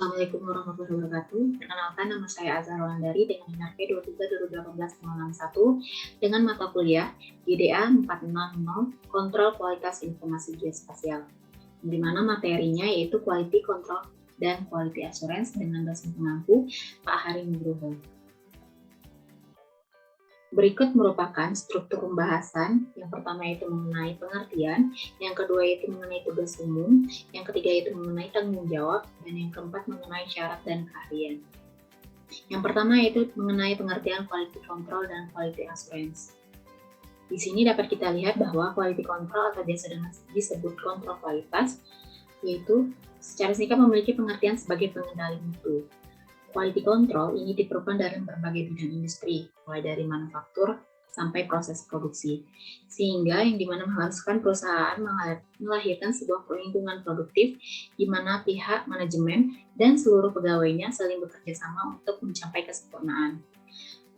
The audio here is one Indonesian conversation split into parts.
Assalamualaikum warahmatullahi wabarakatuh. Perkenalkan, nama saya Azhar Wulandari dengan NRP 23/2018-1 dengan mata kuliah GDA 460 Kontrol Kualitas Informasi Geospasial, di mana materinya yaitu Quality Control dan Quality Assurance dengan dosen pengampu Pak Hari Nugroho. Berikut merupakan struktur pembahasan. Yang pertama itu mengenai pengertian, yang kedua itu mengenai tugas umum, yang ketiga itu mengenai tanggung jawab, dan yang keempat mengenai syarat dan keahlian. Yang pertama itu mengenai pengertian quality control dan quality assurance. Di sini dapat kita lihat bahwa quality control atau biasa disebut kontrol kualitas, yaitu secara singkat memiliki pengertian sebagai pengendali mutu. Quality control ini diperlukan dalam berbagai bidang industri, mulai dari manufaktur sampai proses produksi, sehingga yang dimana mengharuskan perusahaan melahirkan sebuah lingkungan produktif di mana pihak manajemen dan seluruh pegawainya saling bekerja sama untuk mencapai kesempurnaan.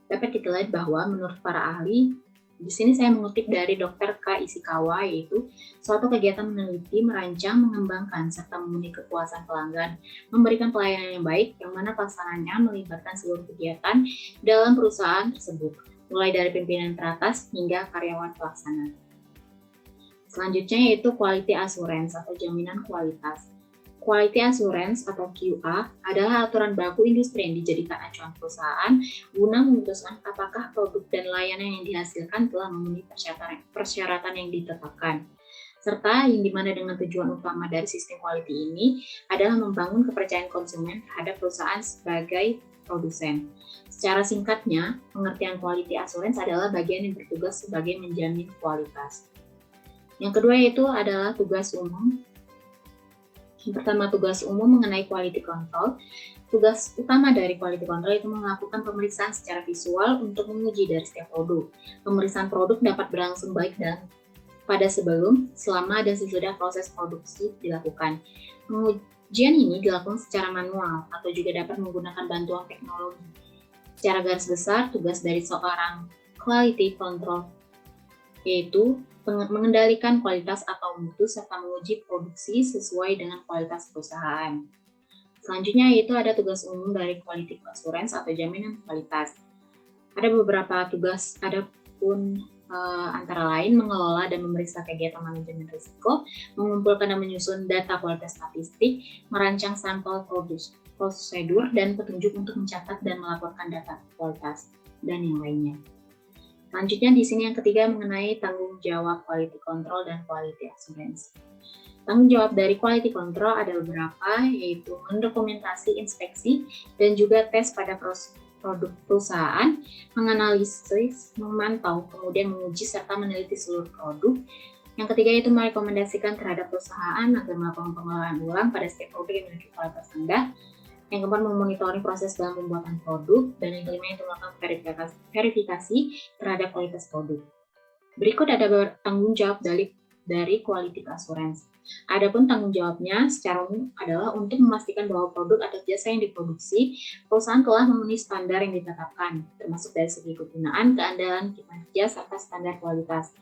Dapat kita lihat bahwa menurut para ahli, di sini saya mengutip dari Dr. K. Ishikawa, yaitu suatu kegiatan meneliti, merancang, mengembangkan, serta memenuhi kepuasan pelanggan, memberikan pelayanan yang baik, yang mana pasangannya melibatkan seluruh kegiatan dalam perusahaan tersebut, mulai dari pimpinan teratas hingga karyawan pelaksana. Selanjutnya yaitu quality assurance atau jaminan kualitas. Quality Assurance atau QA adalah aturan baku industri yang dijadikan acuan perusahaan guna memutuskan apakah produk dan layanan yang dihasilkan telah memenuhi persyaratan yang ditetapkan. Serta yang dimana dengan tujuan utama dari sistem quality ini adalah membangun kepercayaan konsumen terhadap perusahaan sebagai produsen. Secara singkatnya, pengertian quality assurance adalah bagian yang bertugas sebagai menjamin kualitas. Yang kedua yaitu adalah tugas umum. Yang pertama, tugas umum mengenai quality control. Tugas utama dari quality control itu melakukan pemeriksaan secara visual untuk menguji dari setiap produk. Pemeriksaan produk dapat berlangsung baik dan pada sebelum, selama, dan sesudah proses produksi dilakukan. Pengujian ini dilakukan secara manual atau juga dapat menggunakan bantuan teknologi. Secara garis besar, tugas dari seorang quality control yaitu mengendalikan kualitas atau mutu serta menguji produksi sesuai dengan kualitas perusahaan. Selanjutnya yaitu ada tugas umum dari quality assurance atau jaminan kualitas. Ada beberapa tugas, adapun antara lain mengelola dan memeriksa kegiatan manajemen risiko, mengumpulkan dan menyusun data kualitas statistik, merancang sampel prosedur dan petunjuk untuk mencatat dan melaporkan data kualitas, dan yang lainnya. Selanjutnya di sini yang ketiga mengenai tanggung jawab quality control dan quality assurance. Tanggung jawab dari quality control ada beberapa, yaitu mendokumentasi inspeksi dan juga tes pada produk perusahaan, menganalisis, memantau, kemudian menguji serta meneliti seluruh produk. Yang ketiga yaitu merekomendasikan terhadap perusahaan agar melakukan pengelolaan ulang pada setiap produk yang memiliki kualitas rendah. Yang keempat, memonitoring proses dalam pembuatan produk, dan yang kelima itu melakukan verifikasi terhadap kualitas produk. Berikut ada tanggung jawab dari quality assurance. Adapun tanggung jawabnya secara umum adalah untuk memastikan bahwa produk atau jasa yang diproduksi perusahaan telah memenuhi standar yang ditetapkan, termasuk dari segi kegunaan, keandalan, kinerja, serta standar kualitas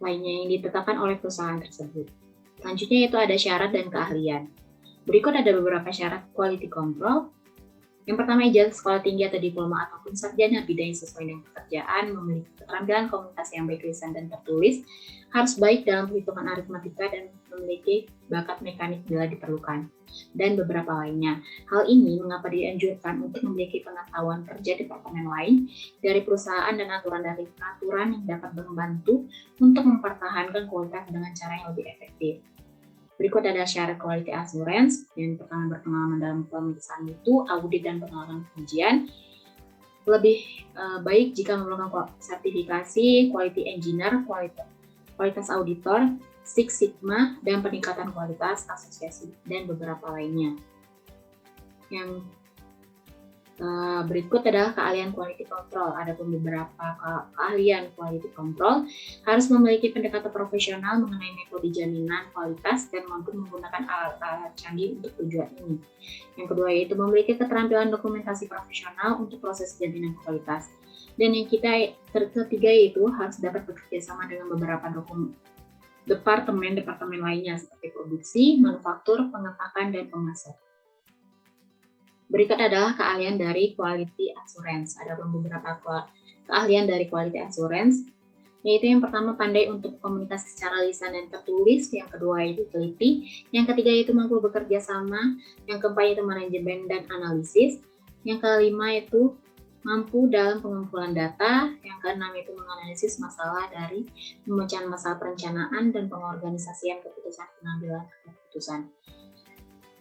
lainnya yang ditetapkan oleh perusahaan tersebut. Selanjutnya itu ada syarat dan keahlian. Berikut ada beberapa syarat quality control. Yang pertama, ijazah sekolah tinggi atau diploma ataupun sarjana bidang sesuai dengan pekerjaan, memiliki keterampilan komunikasi yang baik lisan dan tertulis, harus baik dalam perhitungan aritmatika dan memiliki bakat mekanik bila diperlukan, dan beberapa lainnya. Hal ini mengapa dianjurkan untuk memiliki pengetahuan kerja departemen lain dari perusahaan dan aturan yang dapat membantu untuk mempertahankan kualitas dengan cara yang lebih efektif. Berikut ada syarat quality assurance. Yang pertama, berpengalaman dalam pemeriksaan mutu, audit, dan pengalaman pengujian. Lebih baik jika memerlukan sertifikasi, quality engineer, kualitas auditor, Six Sigma, dan peningkatan kualitas asosiasi, dan beberapa lainnya. Yang berikut adalah keahlian quality control. Adapun beberapa keahlian quality control harus memiliki pendekatan profesional mengenai metode jaminan kualitas dan mampu menggunakan alat-alat canggih untuk tujuan ini. Yang kedua yaitu memiliki keterampilan dokumentasi profesional untuk proses jaminan kualitas. Dan yang ketiga yaitu harus dapat bekerja sama dengan beberapa departemen lainnya seperti produksi, manufaktur, pengentakan, dan pemasok. Berikut adalah keahlian dari quality assurance. Ada beberapa keahlian dari quality assurance, yaitu yang pertama pandai untuk komunikasi secara lisan dan tertulis, yang kedua itu teliti, yang ketiga itu mampu bekerja sama, yang keempat itu manajemen dan analisis, yang kelima itu mampu dalam pengumpulan data, yang keenam itu menganalisis masalah dari pemecahan masalah perencanaan dan pengorganisasian keputusan pengambilan keputusan.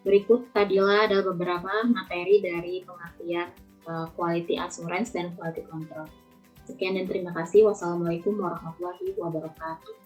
Berikut tadilah ada beberapa materi dari pengertian quality assurance dan quality control. Sekian dan terima kasih. Wassalamualaikum warahmatullahi wabarakatuh.